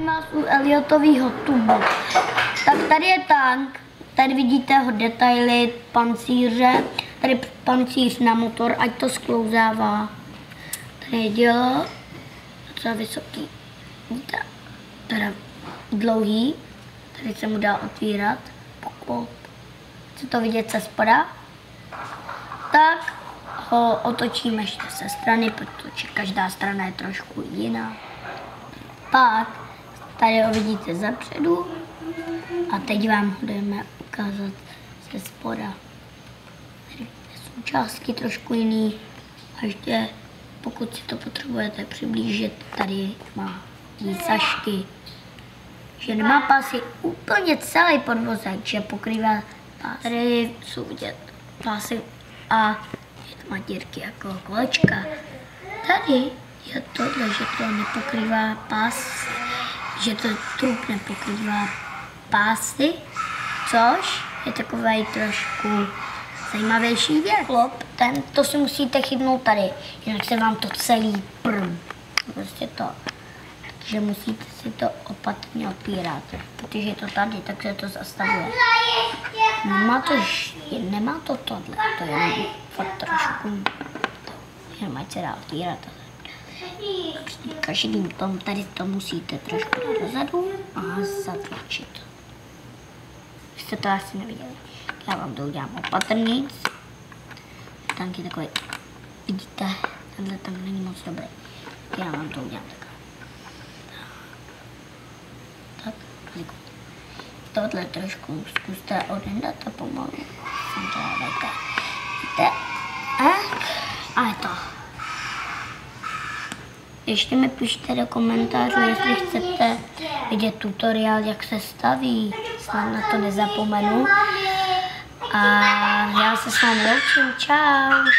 vás u Elliotovýho tubu. Tak tady je tank, tady vidíte ho detaily, pancíře, tady pancíř na motor, ať to sklouzává. Tady je dělo, docela vysoký, teda dlouhý, tady se mu dá otvírat, chce to vidět se spoda, tak ho otočíme ještě se strany, protože každá strana je trošku jiná. Pak tady ho vidíte zepředu a teď vám ho jdeme ukázat ze spoda. Tady jsou částky trošku jiný a ještě pokud si to potřebujete přiblížit, tady má výsažky, že nemá pásy úplně celý podvozek, že pokrývá pás. Tady jsou vidět pásy a je to má dírky jako kolečka. Tady je tohle, že to nepokrývá pásy, že to trup nepokrývá pásy, což je takový trošku zajímavější věc. To si musíte chytnout tady, jinak se vám to celý prostě to. Takže musíte si to opatrně otvírat, protože je to tady, tak se to zastavuje. Nemá to tohle, to je fakt trošku, jenom ať se dá otvírat. Každým tom tady to musíte trošku dozadu a zatlačit. Vy jste to asi neviděli. Já vám to udělám opatrnějc. Tank je takový, vidíte, tenhle tank není moc dobrý. Já vám to udělám takhle. Tak, tohle trošku zkuste odendat a pomalu. Víte? A je to. Ještě mi pište do komentářů, jestli chcete vidět tutoriál, jak se staví. Snad na to nezapomenu. A já se s vámi loučím. Čau.